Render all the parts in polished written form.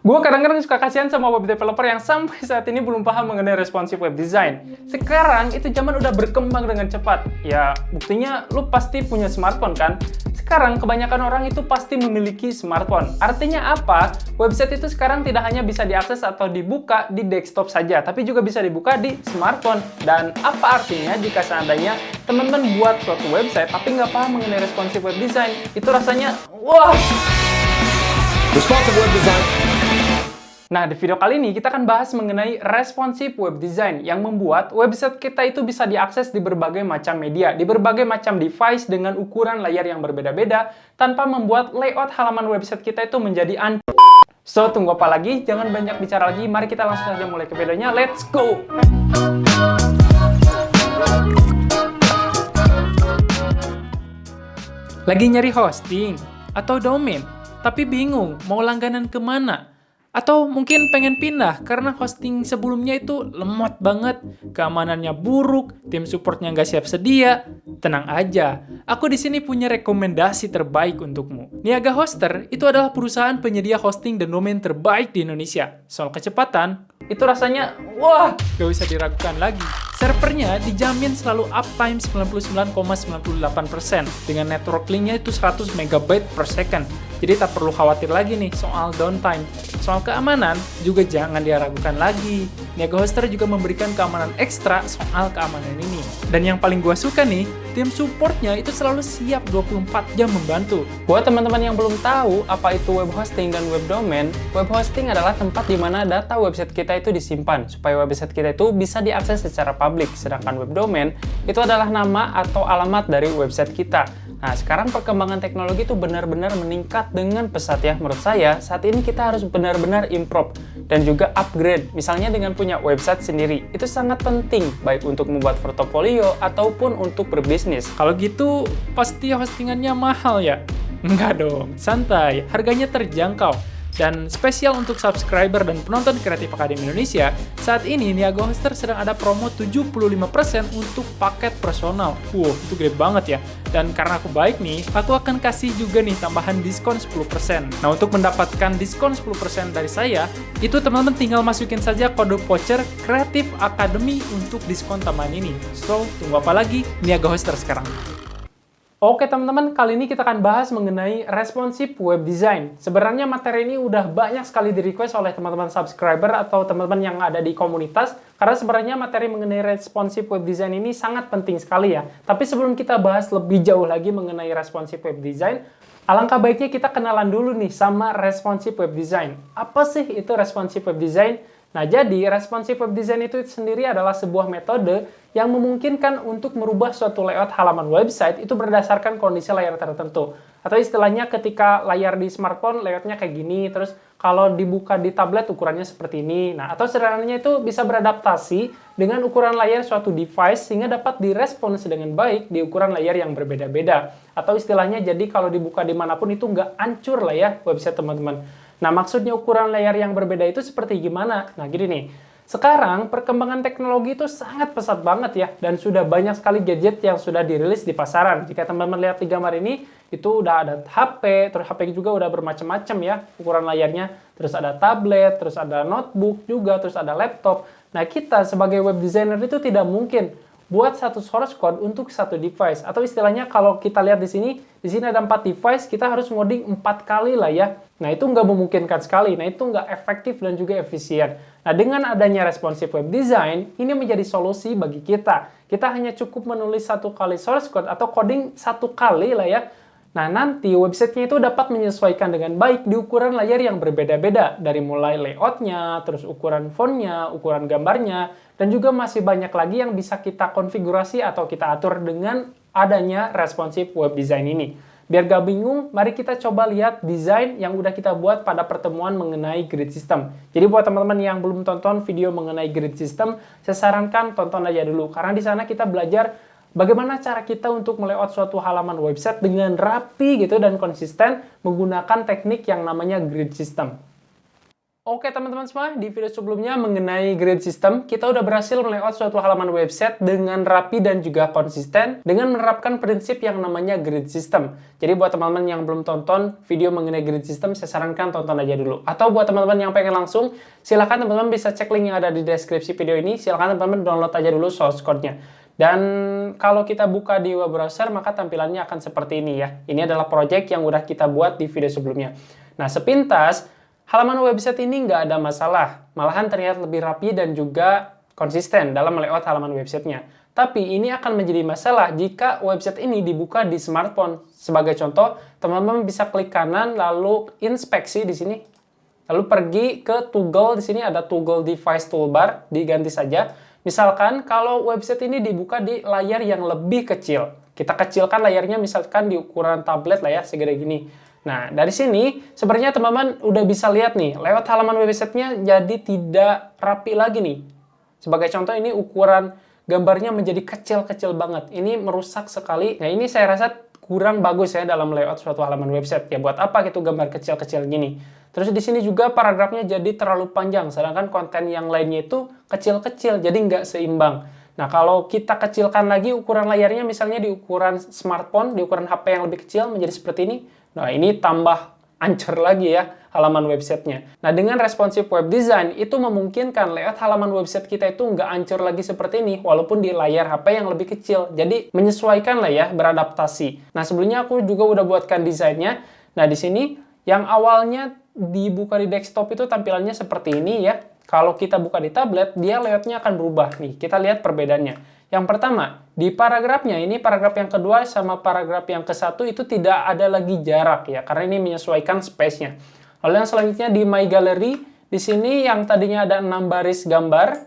Gue kadang-kadang suka kasihan sama web developer yang sampai saat ini belum paham mengenai responsive web design. Sekarang itu zaman udah berkembang dengan cepat. Ya, buktinya lu pasti punya smartphone kan? Sekarang kebanyakan orang itu pasti memiliki smartphone. Artinya apa? Website itu sekarang tidak hanya bisa diakses atau dibuka di desktop saja, tapi juga bisa dibuka di smartphone. Dan apa artinya jika seandainya teman-teman buat suatu website tapi nggak paham mengenai responsive web design? Itu rasanya, wah! Responsive web design. Nah, di video kali ini kita akan bahas mengenai responsive web design yang membuat website kita itu bisa diakses di berbagai macam media, di berbagai macam device dengan ukuran layar yang berbeda-beda, tanpa membuat layout halaman website kita itu menjadi So, tunggu apa lagi? Jangan banyak bicara lagi, mari kita langsung saja mulai ke videonya. Let's go! Lagi nyari hosting atau domain, tapi bingung mau langganan kemana? Atau mungkin pengen pindah karena hosting sebelumnya itu lemot banget, keamanannya buruk, tim supportnya nggak siap sedia. Tenang aja, aku di sini punya rekomendasi terbaik untukmu. Niaga Hoster itu adalah perusahaan penyedia hosting dan domain terbaik di Indonesia. Soal kecepatan, itu rasanya, wah, gak usah diragukan lagi. Servernya dijamin selalu uptime 99,98% dengan network linknya itu 100 MB per second. Jadi tak perlu khawatir lagi nih soal downtime. Soal keamanan juga jangan diragukan lagi. Niaga Hoster juga memberikan keamanan ekstra soal keamanan ini. Dan yang paling gua suka nih, tim supportnya itu selalu siap 24 jam membantu. Buat teman-teman yang belum tahu apa itu web hosting dan web domain, web hosting adalah tempat di mana data website kita itu disimpan supaya website kita itu bisa diakses secara publik. Sedangkan web domain itu adalah nama atau alamat dari website kita. Nah, sekarang perkembangan teknologi itu benar-benar meningkat dengan pesat ya. Menurut saya, saat ini kita harus benar-benar improve dan juga upgrade. Misalnya dengan punya website sendiri. Itu sangat penting, baik untuk membuat portofolio ataupun untuk berbisnis. Kalau gitu, pasti hostingannya mahal ya? Enggak dong, santai. Harganya terjangkau. Dan spesial untuk subscriber dan penonton Kreatif Academy Indonesia, saat ini Niaga Hoster sedang ada promo 75% untuk paket personal. Wow, itu gede banget ya. Dan karena aku baik nih, aku akan kasih juga nih tambahan diskon 10%. Nah, untuk mendapatkan diskon 10% dari saya, itu teman-teman tinggal masukin saja kode voucher Kreatif Academy untuk diskon tambahan ini. So, tunggu apa lagi? Niaga Hoster sekarang. Oke teman-teman, kali ini kita akan bahas mengenai responsive web design. Sebenarnya materi ini udah banyak sekali di-request oleh teman-teman subscriber atau teman-teman yang ada di komunitas, karena sebenarnya materi mengenai responsive web design ini sangat penting sekali ya. Tapi sebelum kita bahas lebih jauh lagi mengenai responsive web design, alangkah baiknya kita kenalan dulu nih sama responsive web design. Apa sih itu responsive web design? Nah, jadi responsive web design itu sendiri adalah sebuah metode yang memungkinkan untuk merubah suatu layout halaman website itu berdasarkan kondisi layar tertentu. Atau istilahnya ketika layar di smartphone layoutnya kayak gini, terus kalau dibuka di tablet ukurannya seperti ini. Nah, atau sederhananya itu bisa beradaptasi dengan ukuran layar suatu device sehingga dapat direspons dengan baik di ukuran layar yang berbeda-beda. Atau istilahnya jadi kalau dibuka dimanapun itu nggak hancur lah ya website teman-teman. Nah, maksudnya ukuran layar yang berbeda itu seperti gimana? Nah, gini nih. Sekarang, perkembangan teknologi itu sangat pesat banget ya. Dan sudah banyak sekali gadget yang sudah dirilis di pasaran. Jika teman-teman lihat di gambar ini, itu udah ada HP, terus HP juga udah bermacam-macam ya ukuran layarnya. Terus ada tablet, terus ada notebook juga, terus ada laptop. Nah, kita sebagai web designer itu tidak mungkin buat satu source code untuk satu device. Atau istilahnya kalau kita lihat di sini ada 4 device, kita harus ngoding 4 kali lah ya. Nah, itu nggak memungkinkan sekali. Nah, itu nggak efektif dan juga efisien. Nah, dengan adanya responsive web design, ini menjadi solusi bagi kita. Kita hanya cukup menulis 1 kali source code atau coding 1 kali lah ya. Nah, nanti websitenya itu dapat menyesuaikan dengan baik di ukuran layar yang berbeda-beda. Dari mulai layoutnya, terus ukuran fontnya, ukuran gambarnya, dan juga masih banyak lagi yang bisa kita konfigurasi atau kita atur dengan adanya responsive web design ini. Biar gak bingung, mari kita coba lihat desain yang udah kita buat pada pertemuan mengenai grid system. Jadi buat teman-teman yang belum tonton video mengenai grid system, saya sarankan tonton aja dulu. Karena di sana kita belajar bagaimana cara kita untuk melayout suatu halaman website dengan rapi gitu dan konsisten menggunakan teknik yang namanya grid system. Oke teman-teman semua, di video sebelumnya mengenai grid system, kita udah berhasil melayout suatu halaman website dengan rapi dan juga konsisten dengan menerapkan prinsip yang namanya grid system. Jadi buat teman-teman yang belum tonton video mengenai grid system, saya sarankan tonton aja dulu. Atau buat teman-teman yang pengen langsung, silahkan teman-teman bisa cek link yang ada di deskripsi video ini, silahkan teman-teman download aja dulu source code-nya. Dan kalau kita buka di web browser, maka tampilannya akan seperti ini ya. Ini adalah project yang udah kita buat di video sebelumnya. Nah, sepintas, halaman website ini nggak ada masalah, malahan terlihat lebih rapi dan juga konsisten dalam layout halaman websitenya. Tapi ini akan menjadi masalah jika website ini dibuka di smartphone. Sebagai contoh, teman-teman bisa klik kanan lalu inspeksi di sini. Lalu pergi ke toggle, di sini ada toggle device toolbar, diganti saja. Misalkan kalau website ini dibuka di layar yang lebih kecil. Kita kecilkan layarnya misalkan di ukuran tablet lah ya, segede gini. Nah, dari sini sebenarnya teman-teman udah bisa lihat nih, lewat halaman websitenya jadi tidak rapi lagi nih. Sebagai contoh ini ukuran gambarnya menjadi kecil-kecil banget. Ini merusak sekali. Nah, ini saya rasa kurang bagus ya dalam layout suatu halaman website. Ya buat apa gitu gambar kecil-kecil gini. Terus di sini juga paragrafnya jadi terlalu panjang, sedangkan konten yang lainnya itu kecil-kecil, jadi nggak seimbang. Nah, kalau kita kecilkan lagi ukuran layarnya, misalnya di ukuran smartphone, di ukuran HP yang lebih kecil menjadi seperti ini. Nah, ini tambah ancur lagi ya halaman websitenya. Nah, dengan responsive web design, itu memungkinkan layout halaman website kita itu nggak ancur lagi seperti ini, walaupun di layar HP yang lebih kecil. Jadi, menyesuaikan lah ya, beradaptasi. Nah, sebelumnya aku juga udah buatkan desainnya. Nah, di sini, yang awalnya dibuka di desktop itu tampilannya seperti ini ya. Kalau kita buka di tablet, dia layoutnya akan berubah. Nih, kita lihat perbedaannya. Yang pertama, di paragrafnya, ini paragraf yang kedua sama paragraf yang ke-1 itu tidak ada lagi jarak ya, karena ini menyesuaikan space-nya. Lalu yang selanjutnya di My Gallery, di sini yang tadinya ada 6 baris gambar,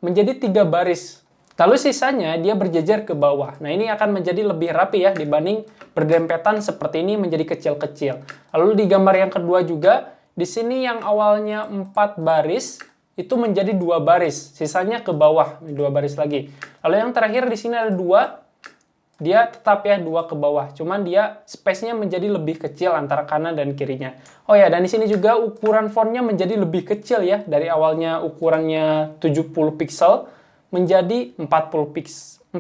menjadi 3 baris. Lalu sisanya dia berjejer ke bawah. Nah, ini akan menjadi lebih rapi ya, dibanding berdempetan seperti ini menjadi kecil-kecil. Lalu di gambar yang kedua juga, di sini yang awalnya 4 baris, itu menjadi 2 baris, sisanya ke bawah, 2 baris lagi. Lalu yang terakhir di sini ada 2, dia tetap ya 2 ke bawah, cuman dia space-nya menjadi lebih kecil antara kanan dan kirinya. Oh ya, dan di sini juga ukuran fontnya menjadi lebih kecil ya, dari awalnya ukurannya 70 pixel menjadi 45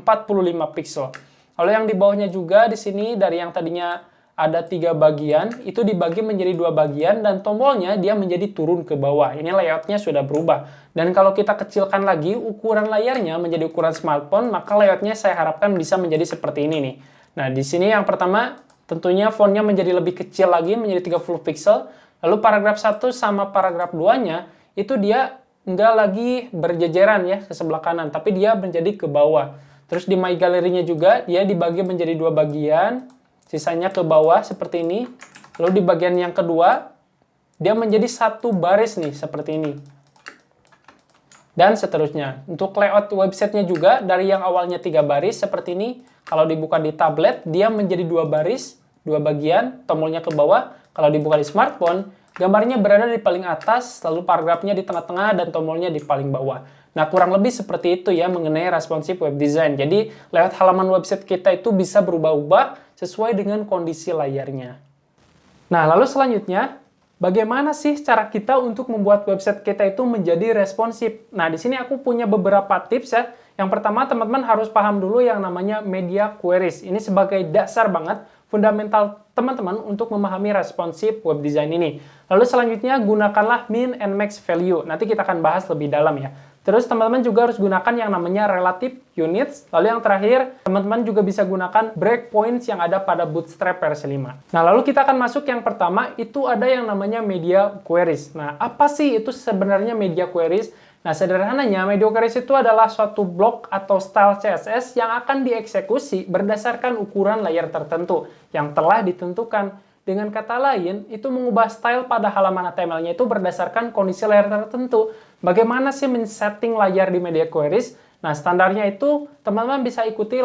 pixel. Lalu yang di bawahnya juga di sini dari yang tadinya ada 3 bagian, itu dibagi menjadi 2 bagian, dan tombolnya dia menjadi turun ke bawah. Ini layoutnya sudah berubah. Dan kalau kita kecilkan lagi ukuran layarnya menjadi ukuran smartphone, maka layoutnya saya harapkan bisa menjadi seperti ini nih. Nah, di sini yang pertama, tentunya fontnya menjadi lebih kecil lagi, menjadi 30 pixel. Lalu paragraf 1 sama paragraf 2-nya, itu dia nggak lagi berjejeran ya ke sebelah kanan, tapi dia menjadi ke bawah. Terus di My Gallery-nya juga, dia dibagi menjadi 2 bagian, sisanya ke bawah seperti ini. Lalu di bagian yang kedua, dia menjadi 1 baris nih, seperti ini. Dan seterusnya. Untuk layout websitenya juga, dari yang awalnya 3 baris seperti ini, kalau dibuka di tablet, dia menjadi 2 baris, 2 bagian, tombolnya ke bawah. Kalau dibuka di smartphone, gambarnya berada di paling atas, lalu paragrafnya di tengah-tengah, dan tombolnya di paling bawah. Nah, kurang lebih seperti itu ya mengenai responsive web design. Jadi, layout halaman website kita itu bisa berubah-ubah sesuai dengan kondisi layarnya. Nah, lalu selanjutnya, bagaimana sih cara kita untuk membuat website kita itu menjadi responsif? Nah, di sini aku punya beberapa tips ya. Yang pertama, teman-teman harus paham dulu yang namanya media queries. Ini sebagai dasar banget, fundamental teman-teman untuk memahami responsive web design ini. Lalu selanjutnya, gunakanlah min and max value. Nanti kita akan bahas lebih dalam ya. Terus teman-teman juga harus gunakan yang namanya relative units. Lalu yang terakhir, teman-teman juga bisa gunakan breakpoints yang ada pada Bootstrap versi 5. Nah, lalu kita akan masuk yang pertama, itu ada yang namanya media queries. Nah, apa sih itu sebenarnya media queries? Nah, sederhananya, media queries itu adalah suatu blok atau style CSS yang akan dieksekusi berdasarkan ukuran layar tertentu yang telah ditentukan. Dengan kata lain, itu mengubah style pada halaman HTML-nya itu berdasarkan kondisi layar tertentu. Bagaimana sih men-setting layar di media queries? Nah, standarnya itu teman-teman bisa ikuti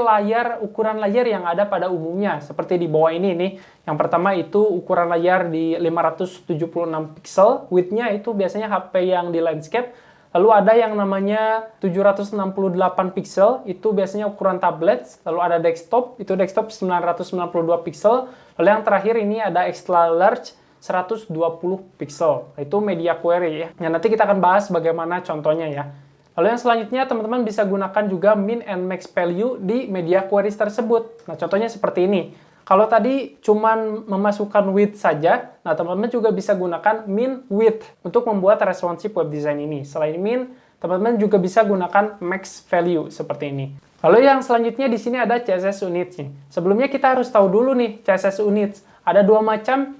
ukuran layar yang ada pada umumnya. Seperti di bawah ini nih. Yang pertama itu ukuran layar di 576 pixel. Width-nya itu biasanya HP yang di landscape. Lalu ada yang namanya 768 pixel, itu biasanya ukuran tablet. Lalu ada desktop, itu desktop 992 pixel. Lalu yang terakhir ini ada extra large 120 pixel. Itu media query ya. Nah, nanti kita akan bahas bagaimana contohnya ya. Lalu yang selanjutnya, teman-teman bisa gunakan juga min and max value di media queries tersebut. Nah, contohnya seperti ini. Kalau tadi cuman memasukkan width saja, nah teman-teman juga bisa gunakan min width untuk membuat responsive web design ini. Selain min, teman-teman juga bisa gunakan max value seperti ini. Lalu yang selanjutnya di sini ada CSS units nih. Sebelumnya kita harus tahu dulu nih CSS units. Ada dua macam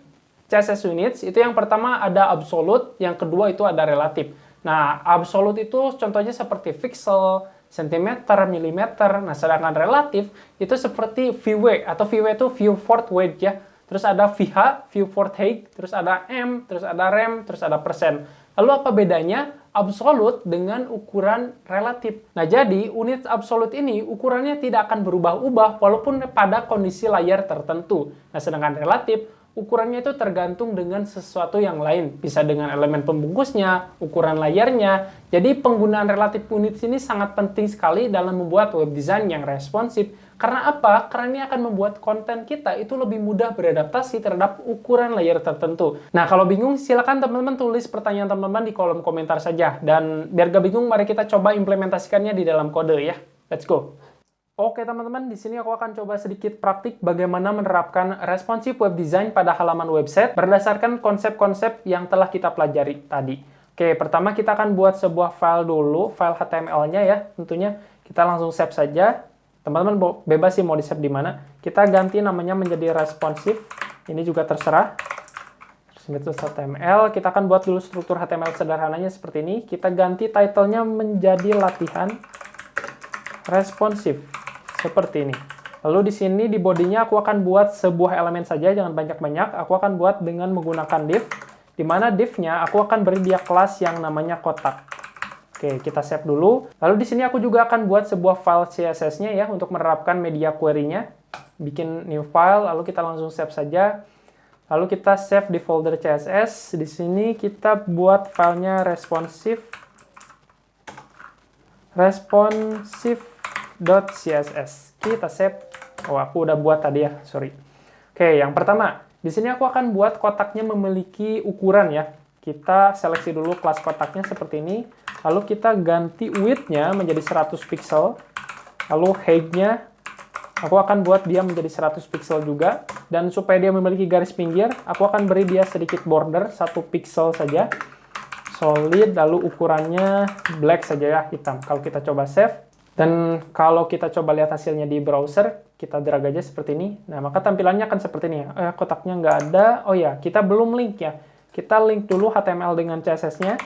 CSS units. Itu yang pertama ada absolute, yang kedua itu ada relatif. Nah, absolute itu contohnya seperti pixel, centimeter, milimeter. Nah, sedangkan relatif itu seperti VW atau VW itu view forward weight ya. Terus ada VH, view forward height, terus ada M, terus ada rem, terus ada persen. Lalu apa bedanya absolute dengan ukuran relatif? Nah, jadi unit absolute ini ukurannya tidak akan berubah-ubah walaupun pada kondisi layar tertentu. Nah, sedangkan relatif ukurannya itu tergantung dengan sesuatu yang lain. Bisa dengan elemen pembungkusnya, ukuran layarnya. Jadi penggunaan relatif unit ini sangat penting sekali dalam membuat web design yang responsif. Karena apa? Karena ini akan membuat konten kita itu lebih mudah beradaptasi terhadap ukuran layar tertentu. Nah, kalau bingung, silakan teman-teman tulis pertanyaan teman-teman di kolom komentar saja. Dan biar gak bingung, mari kita coba implementasikannya di dalam kode ya. Let's go! Oke teman-teman, di sini aku akan coba sedikit praktik bagaimana menerapkan responsive web design pada halaman website berdasarkan konsep-konsep yang telah kita pelajari tadi. Oke, pertama kita akan buat sebuah file dulu, file HTML-nya ya. Tentunya kita langsung save saja. Teman-teman bebas sih mau di-save di mana. Kita ganti namanya menjadi responsive. Ini juga terserah. Terus HTML, kita akan buat dulu struktur HTML sederhananya seperti ini. Kita ganti title-nya menjadi latihan responsive. Seperti ini. Lalu di sini di body-nya aku akan buat sebuah elemen saja, jangan banyak-banyak. Aku akan buat dengan menggunakan div, di mana div-nya aku akan beri dia kelas yang namanya kotak. Oke, kita save dulu. Lalu di sini aku juga akan buat sebuah file CSS-nya ya untuk menerapkan media query-nya. Bikin new file, lalu kita langsung save saja. Lalu kita save di folder CSS. Di sini kita buat filenya responsive.css. Kita save. Oh, aku udah buat tadi ya, sorry. Oke, yang pertama, di sini aku akan buat kotaknya memiliki ukuran ya. Kita seleksi dulu kelas kotaknya seperti ini. Lalu kita ganti width-nya menjadi 100 pixel. Lalu height-nya aku akan buat dia menjadi 100 pixel juga. Dan supaya dia memiliki garis pinggir, aku akan beri dia sedikit border 1 pixel saja. Solid, lalu ukurannya black saja ya, hitam. Kalau kita coba save, dan kalau kita coba lihat hasilnya di browser, kita drag aja seperti ini. Nah, maka tampilannya akan seperti ini ya. Kotaknya nggak ada. Oh ya, kita belum link ya. Kita link dulu HTML dengan CSS-nya.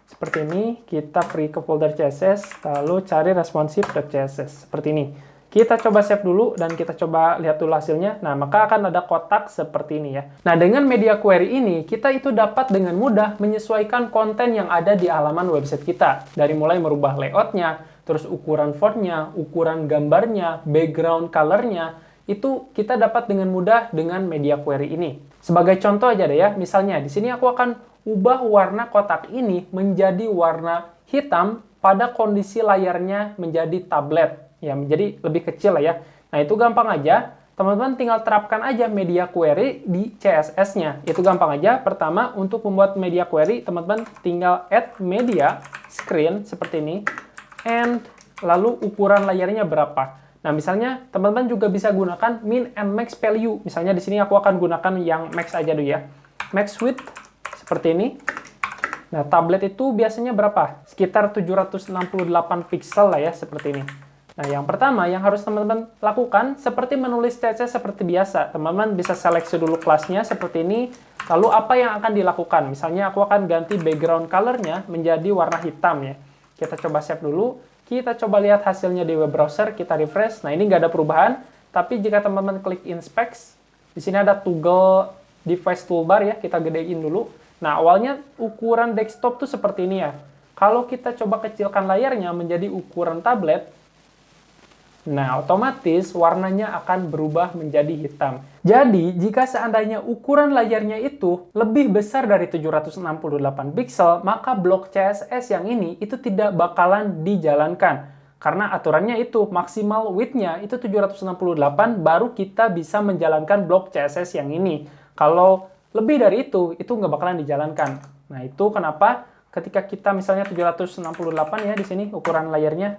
Seperti ini, kita pergi ke folder CSS, lalu cari responsive.css. Seperti ini. Kita coba save dulu, dan kita coba lihat dulu hasilnya. Nah, maka akan ada kotak seperti ini ya. Nah, dengan media query ini, kita itu dapat dengan mudah menyesuaikan konten yang ada di halaman website kita. Dari mulai merubah layout-nya, terus ukuran font-nya, ukuran gambarnya, background color-nya, itu kita dapat dengan mudah dengan media query ini. Sebagai contoh aja deh ya, misalnya di sini aku akan ubah warna kotak ini menjadi warna hitam pada kondisi layarnya menjadi tablet. Ya, menjadi lebih kecil lah ya. Nah, itu gampang aja. Teman-teman tinggal terapkan aja media query di CSS-nya. Itu gampang aja. Pertama, untuk membuat media query, teman-teman tinggal add media screen seperti ini. And lalu ukuran layarnya berapa. Nah, misalnya teman-teman juga bisa gunakan min and max value. Misalnya di sini aku akan gunakan yang max aja dulu ya. Max width seperti ini. Nah, tablet itu biasanya berapa? Sekitar 768 pixel lah ya, seperti ini. Nah, yang pertama yang harus teman-teman lakukan seperti menulis CSS seperti biasa. Teman-teman bisa seleksi dulu kelasnya seperti ini. Lalu apa yang akan dilakukan? Misalnya aku akan ganti background color-nya menjadi warna hitam ya. Kita coba save dulu. Kita coba lihat hasilnya di web browser, kita refresh. Nah, ini nggak ada perubahan, tapi jika teman-teman klik inspect, di sini ada toggle device toolbar ya, kita gedein dulu. Nah, awalnya ukuran desktop tuh seperti ini ya. Kalau kita coba kecilkan layarnya menjadi ukuran tablet, nah, otomatis warnanya akan berubah menjadi hitam. Jadi, jika seandainya ukuran layarnya itu lebih besar dari 768 pixel, maka blok CSS yang ini itu tidak bakalan dijalankan. Karena aturannya itu, maksimal width-nya itu 768, baru kita bisa menjalankan blok CSS yang ini. Kalau lebih dari itu nggak bakalan dijalankan. Nah, itu kenapa ketika kita misalnya 768 ya di sini ukuran layarnya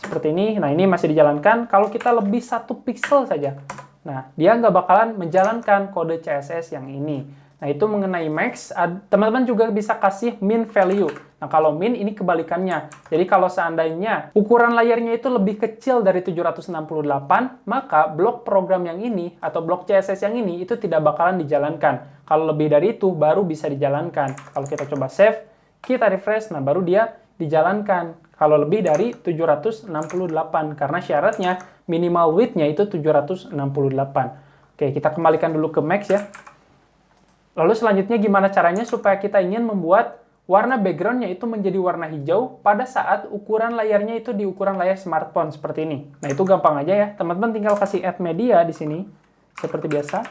seperti ini. Nah, ini masih dijalankan. Kalau kita lebih 1 pixel saja, nah, dia nggak bakalan menjalankan kode CSS yang ini. Nah, itu mengenai max. Teman-teman juga bisa kasih min value. Nah, kalau min ini kebalikannya. Jadi, kalau seandainya ukuran layarnya itu lebih kecil dari 768, maka blok program yang ini atau blok CSS yang ini itu tidak bakalan dijalankan. Kalau lebih dari itu, baru bisa dijalankan. Kalau kita coba save, kita refresh, nah baru dia dijalankan. Kalau lebih dari 768, karena syaratnya minimal width-nya itu 768. Oke, kita kembalikan dulu ke max ya. Lalu selanjutnya gimana caranya supaya kita ingin membuat warna background-nya itu menjadi warna hijau pada saat ukuran layarnya itu di ukuran layar smartphone seperti ini. Nah, itu gampang aja ya. Teman-teman tinggal kasih add media di sini seperti biasa.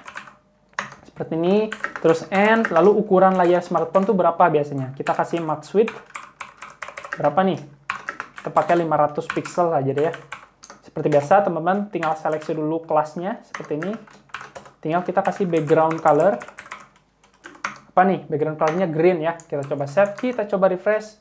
Seperti ini, terus and, lalu ukuran layar smartphone itu berapa biasanya? Kita kasih max width. Berapa nih? Kita pakai 500 pixel aja deh ya. Seperti biasa, teman-teman tinggal seleksi dulu kelasnya seperti ini. Tinggal kita kasih background color. Apa nih? Background color-nya green ya. Kita coba save, kita coba refresh.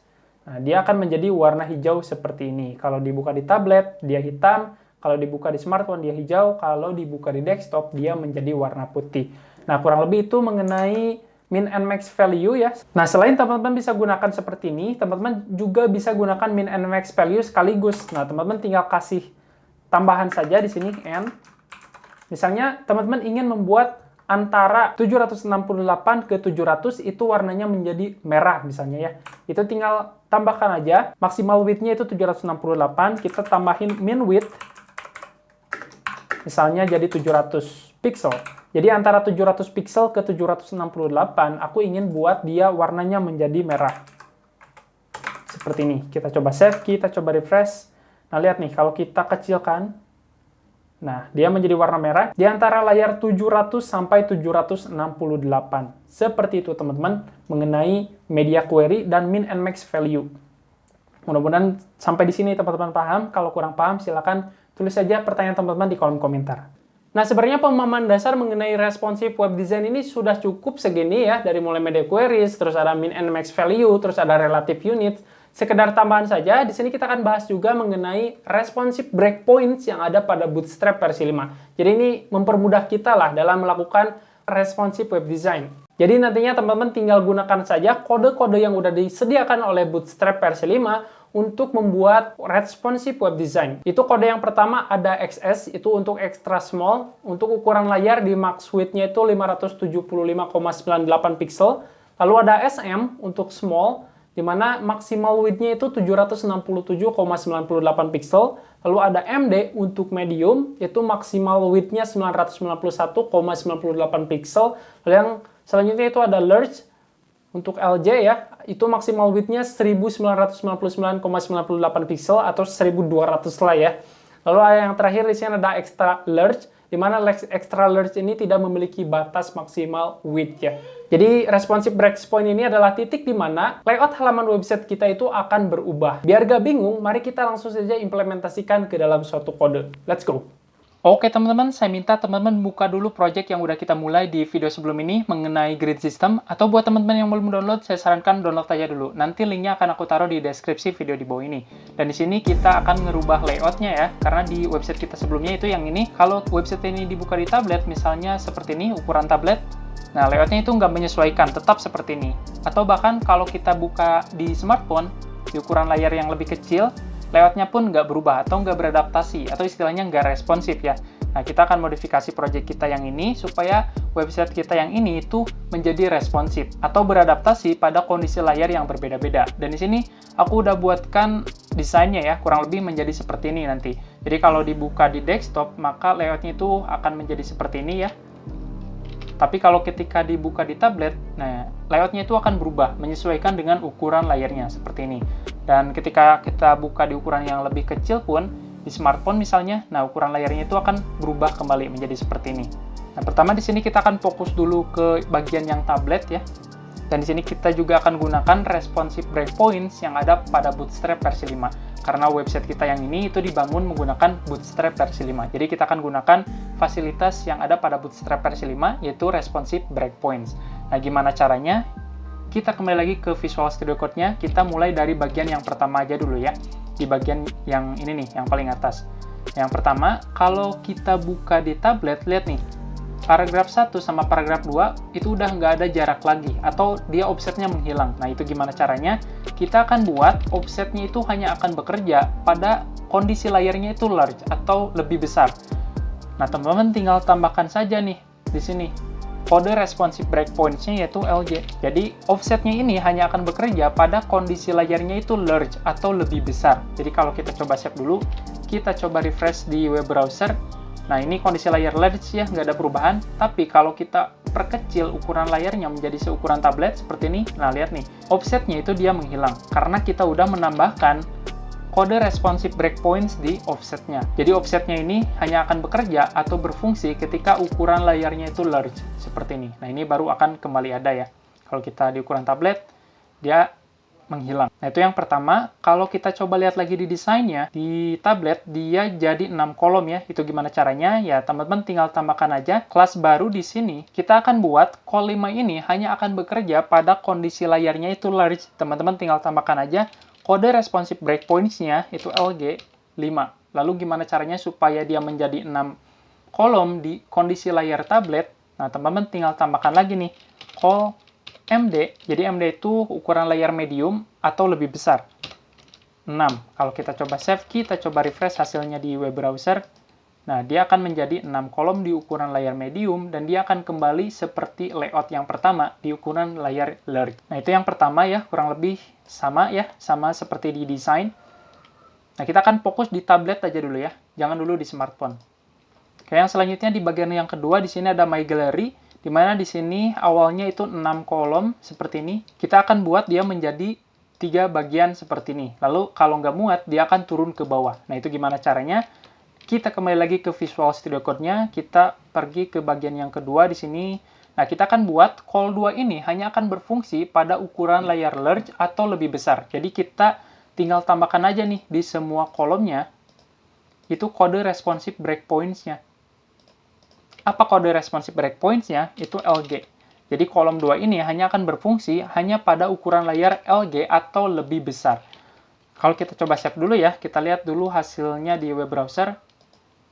Nah, dia akan menjadi warna hijau seperti ini. Kalau dibuka di tablet, dia hitam. Kalau dibuka di smartphone, dia hijau. Kalau dibuka di desktop, dia menjadi warna putih. Nah, kurang lebih itu mengenai min and max value ya. Nah, selain teman-teman bisa gunakan seperti ini, teman-teman juga bisa gunakan min and max value sekaligus. Nah, teman-teman tinggal kasih tambahan saja di sini and. Misalnya, teman-teman ingin membuat antara 768 ke 700 itu warnanya menjadi merah misalnya ya. Itu tinggal tambahkan aja. Maksimal width-nya itu 768, kita tambahin min width. Misalnya jadi 700 pixel. Jadi antara 700 pixel ke 768, aku ingin buat dia warnanya menjadi merah. Seperti ini. Kita coba save, kita coba refresh. Nah, lihat nih, kalau kita kecilkan, nah, dia menjadi warna merah di antara layar 700 sampai 768. Seperti itu, teman-teman, mengenai media query dan min and max value. Mudah-mudahan sampai di sini teman-teman paham. Kalau kurang paham, silakan tulis saja pertanyaan teman-teman di kolom komentar. Nah, sebenarnya pemahaman dasar mengenai responsive web design ini sudah cukup segini ya, dari mulai media queries, terus ada min and max value, terus ada relative units. Sekedar tambahan saja, di sini kita akan bahas juga mengenai responsive breakpoints yang ada pada Bootstrap versi 5. Jadi ini mempermudah kita lah dalam melakukan responsive web design. Jadi nantinya teman-teman tinggal gunakan saja kode-kode yang udah disediakan oleh Bootstrap versi 5 untuk membuat responsive web design. Itu kode yang pertama ada XS, itu untuk extra small. Untuk ukuran layar di max width-nya itu 575,98 pixel. Lalu ada SM untuk small, di mana maksimal width-nya itu 767,98 pixel. Lalu ada MD untuk medium, yaitu maksimal width-nya 991,98 pixel. Lalu yang selanjutnya itu ada large untuk LJ ya, itu maksimal width-nya 1999,98 pixel atau 1200 lah ya. Lalu yang terakhir di sini ada extra large, di mana extra large ini tidak memiliki batas maksimal width ya. Jadi responsive breakpoint ini adalah titik di mana layout halaman website kita itu akan berubah. Biar gak bingung, mari kita langsung saja implementasikan ke dalam suatu kode. Let's go! Oke teman-teman, saya minta teman-teman buka dulu project yang udah kita mulai di video sebelum ini mengenai grid system. Atau buat teman-teman yang belum download, saya sarankan download aja dulu. Nanti linknya akan aku taruh di deskripsi video di bawah ini. Dan di sini kita akan ngerubah layoutnya ya, karena di website kita sebelumnya itu yang ini. Kalau website ini dibuka di tablet, misalnya seperti ini, ukuran tablet. Nah, layoutnya itu nggak menyesuaikan, tetap seperti ini. Atau bahkan kalau kita buka di smartphone, di ukuran layar yang lebih kecil, layoutnya pun nggak berubah atau nggak beradaptasi atau istilahnya nggak responsif ya. Nah, kita akan modifikasi project kita yang ini supaya website kita yang ini itu menjadi responsif atau beradaptasi pada kondisi layar yang berbeda-beda. Dan di sini aku udah buatkan desainnya ya, kurang lebih menjadi seperti ini nanti. Jadi kalau dibuka di desktop, maka layoutnya itu akan menjadi seperti ini ya. Tapi kalau ketika dibuka di tablet, nah layoutnya itu akan berubah menyesuaikan dengan ukuran layarnya seperti ini. Dan ketika kita buka di ukuran yang lebih kecil pun, di smartphone misalnya, nah ukuran layarnya itu akan berubah kembali menjadi seperti ini. Nah, pertama di sini kita akan fokus dulu ke bagian yang tablet ya. Dan di sini kita juga akan gunakan responsive breakpoints yang ada pada Bootstrap versi 5. karena website kita yang ini itu dibangun menggunakan Bootstrap versi 5. Jadi kita akan gunakan fasilitas yang ada pada Bootstrap versi 5, yaitu responsive breakpoints. Nah, gimana caranya? Kita kembali lagi ke Visual Studio Code-nya, kita mulai dari bagian yang pertama aja dulu ya. Di bagian yang ini nih, yang paling atas. Yang pertama, kalau kita buka di tablet, lihat nih, paragraf 1 sama paragraf 2 itu udah nggak ada jarak lagi, atau dia offsetnya menghilang. Nah, itu gimana caranya? Kita akan buat offsetnya itu hanya akan bekerja pada kondisi layarnya itu large atau lebih besar. Nah, teman-teman tinggal tambahkan saja nih di sini kode responsive breakpoints-nya yaitu LG. Jadi, offsetnya ini hanya akan bekerja pada kondisi layarnya itu large atau lebih besar. Jadi, kalau kita coba save dulu, kita coba refresh di web browser. Nah, ini kondisi layar large ya, nggak ada perubahan. Tapi kalau kita perkecil ukuran layarnya menjadi seukuran tablet seperti ini, nah lihat nih, offsetnya itu dia menghilang. Karena kita udah menambahkan kode responsive breakpoints di offsetnya. Jadi offsetnya ini hanya akan bekerja atau berfungsi ketika ukuran layarnya itu large, seperti ini. Nah, ini baru akan kembali ada ya. Kalau kita di ukuran tablet, dia menghilang. Nah, itu yang pertama. Kalau kita coba lihat lagi di desainnya, di tablet dia jadi 6 kolom ya. Itu gimana caranya? Ya, teman-teman tinggal tambahkan aja kelas baru di sini. Kita akan buat call 5 ini hanya akan bekerja pada kondisi layarnya itu large. Teman-teman tinggal tambahkan aja kode responsive breakpoints-nya itu LG 5. Lalu gimana caranya supaya dia menjadi 6 kolom di kondisi layar tablet? Nah, teman-teman tinggal tambahkan lagi nih call MD, jadi MD itu ukuran layar medium atau lebih besar. 6. Kalau kita coba save, kita coba refresh hasilnya di web browser. Nah, dia akan menjadi 6 kolom di ukuran layar medium, dan dia akan kembali seperti layout yang pertama di ukuran layar large. Nah, itu yang pertama ya, kurang lebih sama ya, sama seperti di desain. Nah, kita akan fokus di tablet aja dulu ya, jangan dulu di smartphone. Oke, yang selanjutnya di bagian yang kedua, di sini ada My Gallery, di mana di sini awalnya itu 6 kolom seperti ini. Kita akan buat dia menjadi 3 bagian seperti ini. Lalu kalau nggak muat, dia akan turun ke bawah. Nah, itu gimana caranya? Kita kembali lagi ke Visual Studio Code-nya, kita pergi ke bagian yang kedua di sini. Nah, kita akan buat call 2 ini hanya akan berfungsi pada ukuran layar large atau lebih besar. Jadi kita tinggal tambahkan aja nih di semua kolomnya, itu kode responsive breakpoints-nya. Apa kode responsive breakpoints-nya? Itu LG. Jadi kolom 2 ini hanya akan berfungsi hanya pada ukuran layar LG atau lebih besar. Kalau kita coba save dulu ya, kita lihat dulu hasilnya di web browser.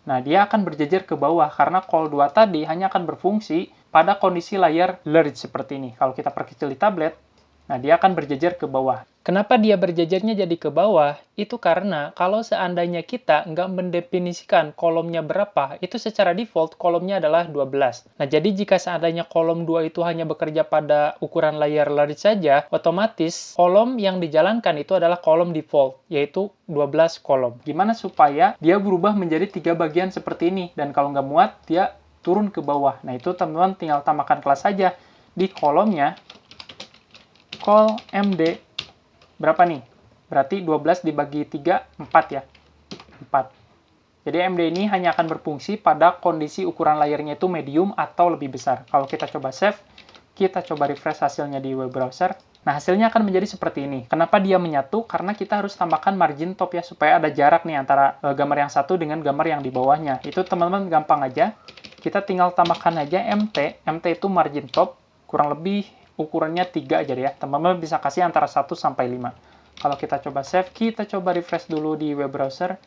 Nah, dia akan berjejer ke bawah karena call 2 tadi hanya akan berfungsi pada kondisi layar large seperti ini. Kalau kita perkecil di tablet, nah dia akan berjejer ke bawah. Kenapa dia berjejernya jadi ke bawah? Itu karena kalau seandainya kita nggak mendefinisikan kolomnya berapa, itu secara default kolomnya adalah 12. Nah, jadi jika seandainya kolom 2 itu hanya bekerja pada ukuran layar large saja, otomatis kolom yang dijalankan itu adalah kolom default, yaitu 12 kolom. Gimana supaya dia berubah menjadi 3 bagian seperti ini, dan kalau nggak muat, dia turun ke bawah. Nah, itu teman-teman tinggal tambahkan kelas saja di kolomnya, call MD berapa nih? Berarti 12 dibagi 3, 4 ya. 4. Jadi MD ini hanya akan berfungsi pada kondisi ukuran layarnya itu medium atau lebih besar. Kalau kita coba save, kita coba refresh hasilnya di web browser. Nah, hasilnya akan menjadi seperti ini. Kenapa dia menyatu? Karena kita harus tambahkan margin top ya, supaya ada jarak nih antara gambar yang satu dengan gambar yang di bawahnya. Itu teman-teman gampang aja. Kita tinggal tambahkan aja MT. MT itu margin top, kurang lebih ukurannya 3 aja ya. Teman-teman bisa kasih antara 1 sampai 5. Kalau kita coba save, kita coba refresh dulu di web browser.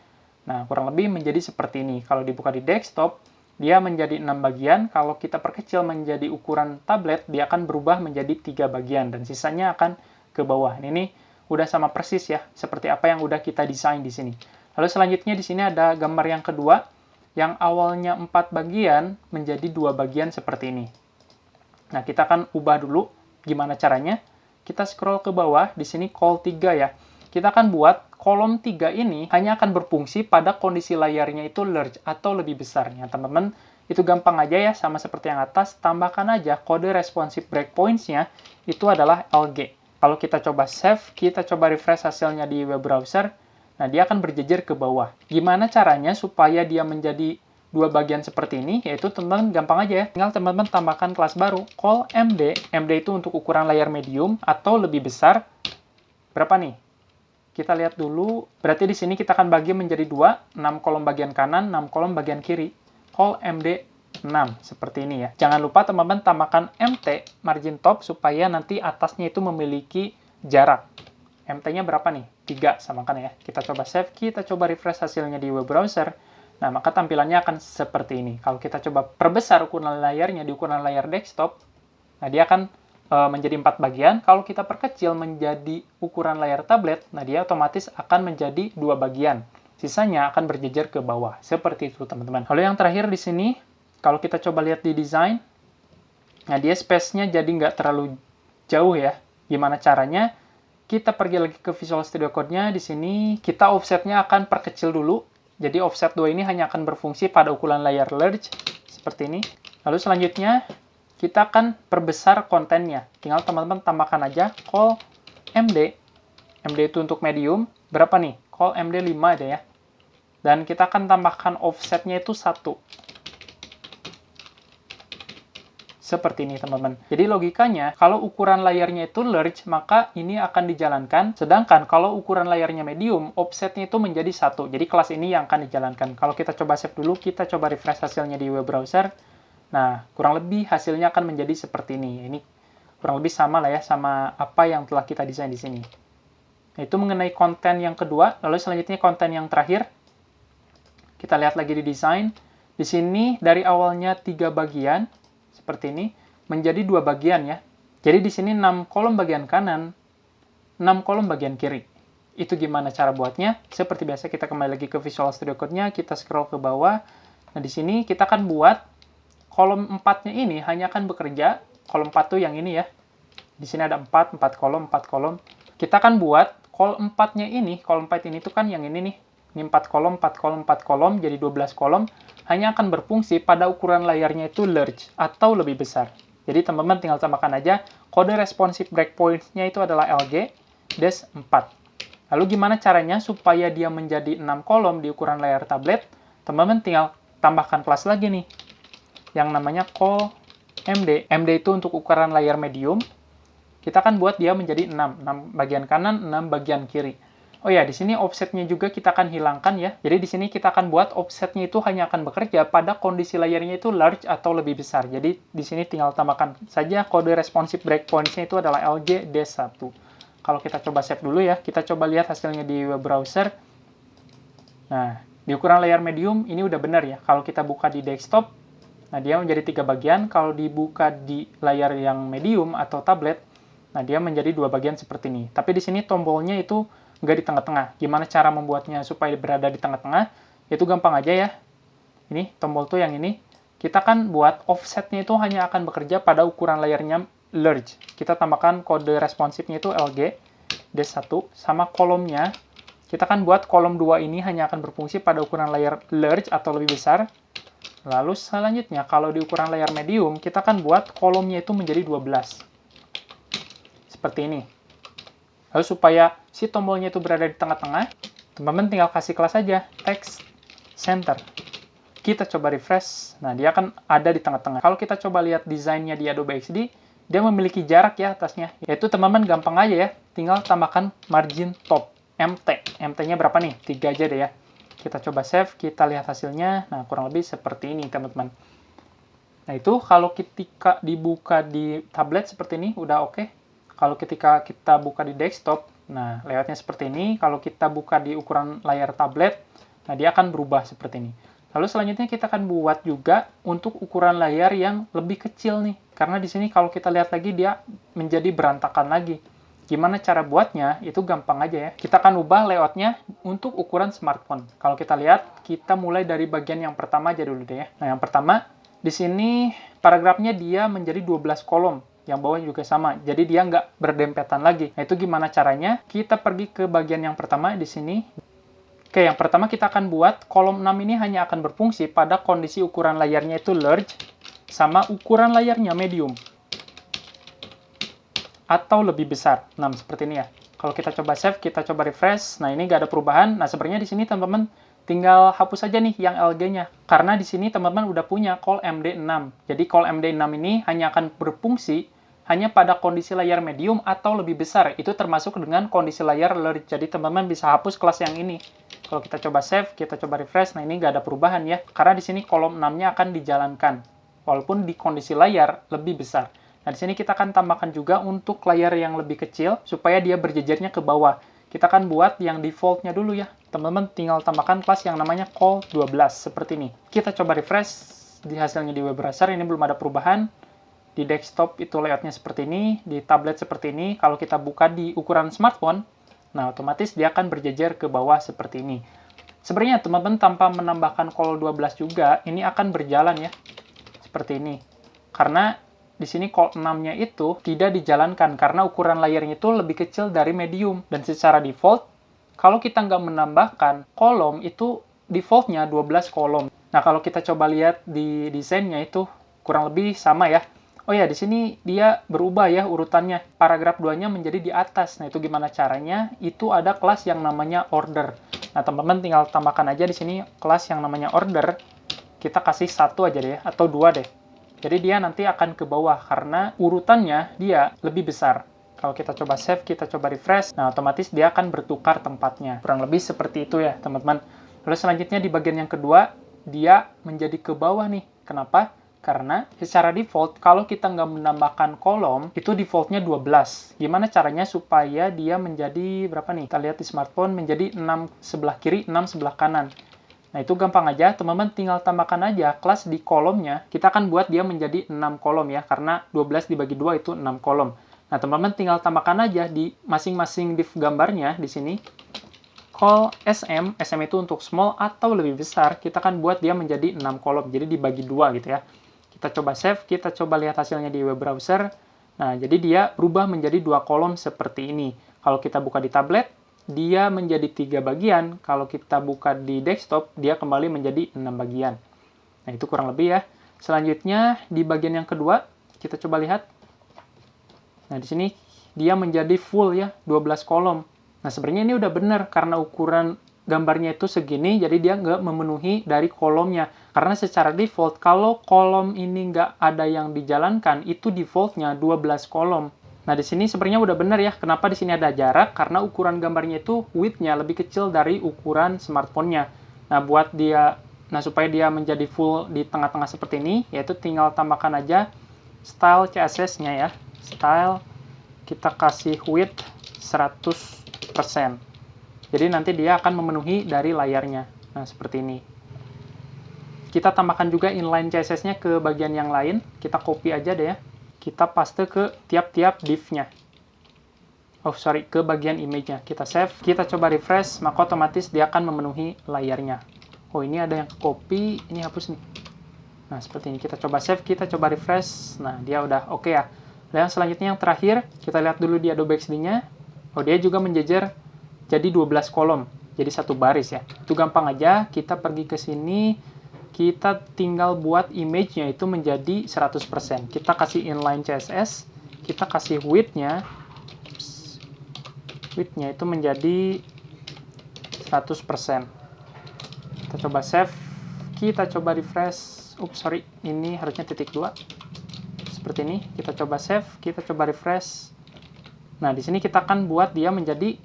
Nah, kurang lebih menjadi seperti ini. Kalau dibuka di desktop, dia menjadi 6 bagian. Kalau kita perkecil menjadi ukuran tablet, dia akan berubah menjadi 3 bagian. Dan sisanya akan ke bawah. Ini udah sama persis ya, seperti apa yang udah kita desain di sini. Lalu selanjutnya di sini ada gambar yang kedua, yang awalnya 4 bagian menjadi 2 bagian seperti ini. Nah, kita akan ubah dulu gimana caranya. Kita scroll ke bawah, di sini call 3 ya. Kita akan buat kolom 3 ini hanya akan berfungsi pada kondisi layarnya itu large atau lebih besarnya. Teman-teman, itu gampang aja ya, sama seperti yang atas. Tambahkan aja kode responsive breakpoints-nya, itu adalah LG. Kalau kita coba save, kita coba refresh hasilnya di web browser, nah dia akan berjejer ke bawah. Gimana caranya supaya dia menjadi 2 bagian seperti ini? Yaitu teman-teman gampang aja ya, tinggal teman-teman tambahkan kelas baru, call MD. MD itu untuk ukuran layar medium atau lebih besar. Berapa nih? Kita lihat dulu, berarti di sini kita akan bagi menjadi 2, 6 kolom bagian kanan, 6 kolom bagian kiri. Call MD 6, seperti ini ya. Jangan lupa teman-teman tambahkan MT, margin top, supaya nanti atasnya itu memiliki jarak. MT-nya berapa nih? 3, samakan ya. Kita coba save, kita coba refresh hasilnya di web browser. Nah, maka tampilannya akan seperti ini. Kalau kita coba perbesar ukuran layarnya di ukuran layar desktop, nah dia akan menjadi 4 bagian. Kalau kita perkecil menjadi ukuran layar tablet, nah dia otomatis akan menjadi 2 bagian. Sisanya akan berjejer ke bawah. Seperti itu, teman-teman. Lalu yang terakhir di sini, kalau kita coba lihat di desain, nah dia space-nya jadi nggak terlalu jauh ya. Gimana caranya? Kita pergi lagi ke Visual Studio Code-nya. Di sini kita offset-nya akan perkecil dulu. Jadi offset 2 ini hanya akan berfungsi pada ukuran layar large, seperti ini. Lalu selanjutnya, kita akan perbesar kontennya. Tinggal teman-teman tambahkan aja call MD. MD itu untuk medium. Berapa nih? Call MD 5 aja ya. Dan kita akan tambahkan offsetnya itu 1. Seperti ini, teman-teman. Jadi logikanya, kalau ukuran layarnya itu large, maka ini akan dijalankan. Sedangkan kalau ukuran layarnya medium, offsetnya itu menjadi 1. Jadi kelas ini yang akan dijalankan. Kalau kita coba save dulu, kita coba refresh hasilnya di web browser. Nah, kurang lebih hasilnya akan menjadi seperti ini. Ini kurang lebih sama lah ya, sama apa yang telah kita desain di sini. Itu mengenai konten yang kedua. Lalu selanjutnya konten yang terakhir. Kita lihat lagi di desain. Di sini dari awalnya 3 bagian, seperti ini, menjadi 2 bagian ya. Jadi di sini 6 kolom bagian kanan, 6 kolom bagian kiri. Itu gimana cara buatnya? Seperti biasa kita kembali lagi ke Visual Studio Code-nya, kita scroll ke bawah. Nah, di sini kita akan buat kolom 4-nya ini hanya akan bekerja, kolom 4 tuh yang ini ya. Di sini ada 4 kolom, 4 kolom. Kita akan buat kolom 4-nya ini, kolom 4 ini tuh kan yang ini nih. Ini 4 kolom, 4 kolom, 4 kolom, jadi 12 kolom. Hanya akan berfungsi pada ukuran layarnya itu large atau lebih besar. Jadi teman-teman tinggal tambahkan aja kode responsive breakpoint-nya itu adalah LG-4. Lalu gimana caranya supaya dia menjadi 6 kolom di ukuran layar tablet? Teman-teman tinggal tambahkan kelas lagi nih, yang namanya call MD. MD itu untuk ukuran layar medium. Kita akan buat dia menjadi 6 bagian kanan, 6 bagian kiri. Oh ya, di sini offsetnya juga kita akan hilangkan ya. Jadi di sini kita akan buat offsetnya itu hanya akan bekerja pada kondisi layarnya itu large atau lebih besar. Jadi di sini tinggal tambahkan saja kode responsive breakpoints-nya itu adalah LG-1. Kalau kita coba save dulu ya, kita coba lihat hasilnya di web browser. Nah, di ukuran layar medium ini udah benar ya. Kalau kita buka di desktop, nah dia menjadi 3 bagian. Kalau dibuka di layar yang medium atau tablet, nah dia menjadi 2 bagian seperti ini. Tapi di sini tombolnya itu nggak di tengah-tengah. Gimana cara membuatnya supaya berada di tengah-tengah? Itu gampang aja ya. Ini tombol tuh yang ini. Kita kan buat offsetnya itu hanya akan bekerja pada ukuran layarnya large. Kita tambahkan kode responsifnya itu LG-1 sama kolomnya. Kita kan buat kolom 2 ini hanya akan berfungsi pada ukuran layar large atau lebih besar. Lalu selanjutnya kalau di ukuran layar medium, kita kan buat kolomnya itu menjadi 12. Seperti ini. Lalu supaya si tombolnya itu berada di tengah-tengah, teman-teman tinggal kasih kelas aja, text center. Kita coba refresh, nah dia akan ada di tengah-tengah. Kalau kita coba lihat desainnya di Adobe XD, dia memiliki jarak ya atasnya. Yaitu teman-teman gampang aja ya, tinggal tambahkan margin top, MT. MT-nya berapa nih? 3 aja deh ya. Kita coba save, kita lihat hasilnya, nah kurang lebih seperti ini teman-teman. Nah itu kalau ketika dibuka di tablet seperti ini, udah oke. Kalau ketika kita buka di desktop, nah layoutnya seperti ini. Kalau kita buka di ukuran layar tablet, nah dia akan berubah seperti ini. Lalu selanjutnya kita akan buat juga untuk ukuran layar yang lebih kecil nih. Karena di sini kalau kita lihat lagi dia menjadi berantakan lagi. Gimana cara buatnya? Itu gampang aja ya. Kita akan ubah layoutnya untuk ukuran smartphone. Kalau kita lihat, kita mulai dari bagian yang pertama aja dulu deh ya. Nah yang pertama, di sini paragrafnya dia menjadi 12 kolom. Yang bawah juga sama, jadi dia nggak berdempetan lagi. Nah, itu gimana caranya? Kita pergi ke bagian yang pertama di sini. Oke, yang pertama kita akan buat kolom 6 ini hanya akan berfungsi pada kondisi ukuran layarnya itu large sama ukuran layarnya medium atau lebih besar. Nah, seperti ini ya. Kalau kita coba save, kita coba refresh. Nah, ini nggak ada perubahan. Nah, sebenarnya di sini teman-teman tinggal hapus aja nih yang LG-nya. Karena di sini teman-teman udah punya call MD6. Jadi call MD6 ini hanya akan berfungsi hanya pada kondisi layar medium atau lebih besar. Itu termasuk dengan kondisi layar large. Jadi teman-teman bisa hapus kelas yang ini. Kalau kita coba save, kita coba refresh, nah ini nggak ada perubahan ya. Karena di sini kolom 6-nya akan dijalankan. Walaupun di kondisi layar lebih besar. Nah di sini kita akan tambahkan juga untuk layar yang lebih kecil, supaya dia berjejernya ke bawah. Kita akan buat yang default-nya dulu ya. Teman-teman tinggal tambahkan kelas yang namanya call 12, seperti ini. Kita coba refresh, di hasilnya di web browser ini belum ada perubahan. Di desktop itu layoutnya seperti ini, di tablet seperti ini. Kalau kita buka di ukuran smartphone, nah otomatis dia akan berjejer ke bawah seperti ini. Sebenarnya teman-teman tanpa menambahkan call 12 juga, ini akan berjalan ya. Seperti ini. Karena di sini call 6-nya itu tidak dijalankan karena ukuran layarnya itu lebih kecil dari medium. Dan secara default, kalau kita nggak menambahkan kolom, itu defaultnya 12 kolom. Nah, kalau kita coba lihat di desainnya itu kurang lebih sama ya. Oh ya, di sini dia berubah ya urutannya. Paragraf 2-nya menjadi di atas. Nah, itu gimana caranya? Itu ada kelas yang namanya order. Nah, teman-teman tinggal tambahkan aja di sini kelas yang namanya order. Kita kasih 1 aja deh, atau 2 deh. Jadi dia nanti akan ke bawah karena urutannya dia lebih besar. Kalau kita coba save, kita coba refresh, nah otomatis dia akan bertukar tempatnya. Kurang lebih seperti itu ya, teman-teman. Lalu selanjutnya di bagian yang kedua, dia menjadi ke bawah nih. Kenapa? Karena secara default, kalau kita nggak menambahkan kolom, itu defaultnya 12. Gimana caranya supaya dia menjadi, berapa nih? Kita lihat di smartphone, menjadi 6 sebelah kiri, 6 sebelah kanan. Nah, itu gampang aja, teman-teman tinggal tambahkan aja kelas di kolomnya. Kita akan buat dia menjadi 6 kolom ya, karena 12 dibagi 2 itu 6 kolom. Nah, teman-teman tinggal tambahkan aja di masing-masing div gambarnya di sini. Call SM, SM itu untuk small atau lebih besar, kita akan buat dia menjadi 6 kolom, jadi dibagi 2 gitu ya. Kita coba save, kita coba lihat hasilnya di web browser. Nah, jadi dia berubah menjadi 2 kolom seperti ini. Kalau kita buka di tablet, dia menjadi 3 bagian. Kalau kita buka di desktop, dia kembali menjadi 6 bagian. Nah, itu kurang lebih ya. Selanjutnya, di bagian yang kedua, kita coba lihat. Nah, di sini dia menjadi full ya, 12 kolom. Nah, sebenarnya ini udah benar, karena ukuran gambarnya itu segini, jadi dia nggak memenuhi dari kolomnya. Karena secara default, kalau kolom ini nggak ada yang dijalankan, itu defaultnya 12 kolom. Nah, di sini sebenarnya udah benar ya. Kenapa di sini ada jarak? Karena ukuran gambarnya itu width-nya lebih kecil dari ukuran smartphone-nya. Nah, supaya dia menjadi full di tengah-tengah seperti ini, yaitu tinggal tambahkan aja style CSS-nya ya. Style, kita kasih width 100%. Jadi nanti dia akan memenuhi dari layarnya. Nah, seperti ini. Kita tambahkan juga inline CSS-nya ke bagian yang lain. Kita copy aja deh ya. Kita paste ke tiap-tiap div-nya. Ke bagian image-nya. Kita save, kita coba refresh, maka otomatis dia akan memenuhi layarnya. Oh, ini ada yang copy, ini hapus nih. Nah, seperti ini. Kita coba save, kita coba refresh. Nah, dia udah oke ya. Dan selanjutnya yang terakhir, kita lihat dulu di Adobe XD-nya. Oh, dia juga menjejer jadi 12 kolom. Jadi satu baris ya. Itu gampang aja, kita pergi ke sini, kita tinggal buat image-nya itu menjadi 100%. Kita kasih inline CSS, kita kasih width-nya itu menjadi 100%. Kita coba save, kita coba refresh. Ini harusnya titik 2. Seperti ini, kita coba save, kita coba refresh. Nah, di sini kita akan buat dia menjadi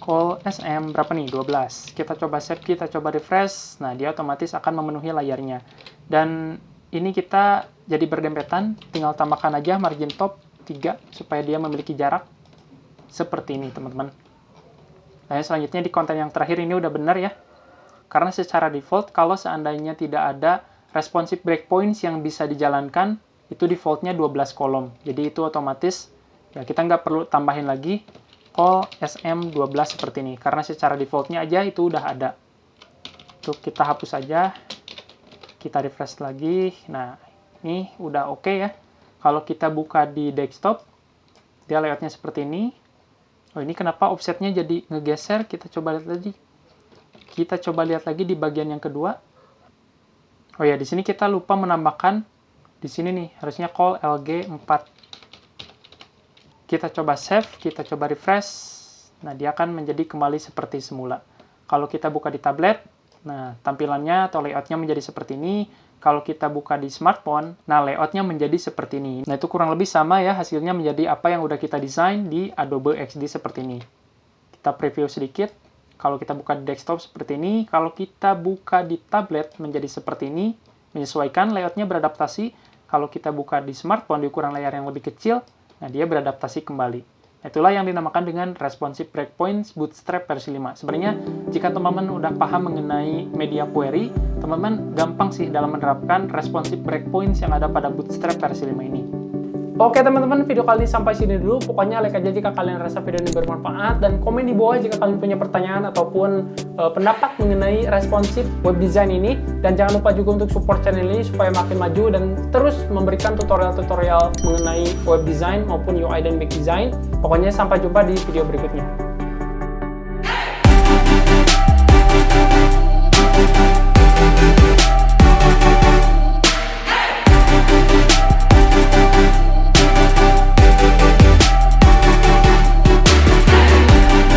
call SM berapa nih? 12. Kita coba save, kita coba refresh. Nah, dia otomatis akan memenuhi layarnya. Dan ini kita jadi berdempetan, tinggal tambahkan aja margin top 3 supaya dia memiliki jarak seperti ini, teman-teman. Nah, selanjutnya di konten yang terakhir ini udah benar ya. Karena secara default, kalau seandainya tidak ada responsive breakpoints yang bisa dijalankan, itu defaultnya 12 kolom. Jadi itu otomatis, ya kita nggak perlu tambahin lagi call SM12 seperti ini, karena secara defaultnya aja itu udah ada. Tuh, kita hapus aja, kita refresh lagi. Nah, ini udah oke ya. Kalau kita buka di desktop, dia layoutnya seperti ini. Oh, ini kenapa offsetnya jadi ngegeser? Kita coba lihat lagi. Kita coba lihat lagi di bagian yang kedua. Oh ya, di sini kita lupa menambahkan, di sini nih, harusnya call LG4. Kita coba save, kita coba refresh. Nah, dia akan menjadi kembali seperti semula. Kalau kita buka di tablet, nah tampilannya atau layoutnya menjadi seperti ini. kalau kita buka di smartphone, nah layoutnya menjadi seperti ini. Nah itu kurang lebih sama ya, hasilnya menjadi apa yang udah kita desain di Adobe XD seperti ini. Kita preview sedikit. Kalau kita buka di desktop seperti ini, kalau kita buka di tablet menjadi seperti ini, menyesuaikan layoutnya beradaptasi. Kalau kita buka di smartphone di ukuran layar yang lebih kecil, nah dia beradaptasi kembali. Itulah yang dinamakan dengan Responsive Breakpoints Bootstrap versi 5. Sebenarnya, jika teman-teman udah paham mengenai media query, teman-teman gampang sih dalam menerapkan Responsive Breakpoints yang ada pada Bootstrap versi 5 ini. Oke teman-teman, video kali ini sampai sini dulu. Pokoknya like aja jika kalian rasa video ini bermanfaat, dan komen di bawah jika kalian punya pertanyaan ataupun pendapat mengenai responsive web design ini. Dan jangan lupa juga untuk support channel ini supaya makin maju dan terus memberikan tutorial-tutorial mengenai web design maupun UI dan UX design. Pokoknya sampai jumpa di video berikutnya.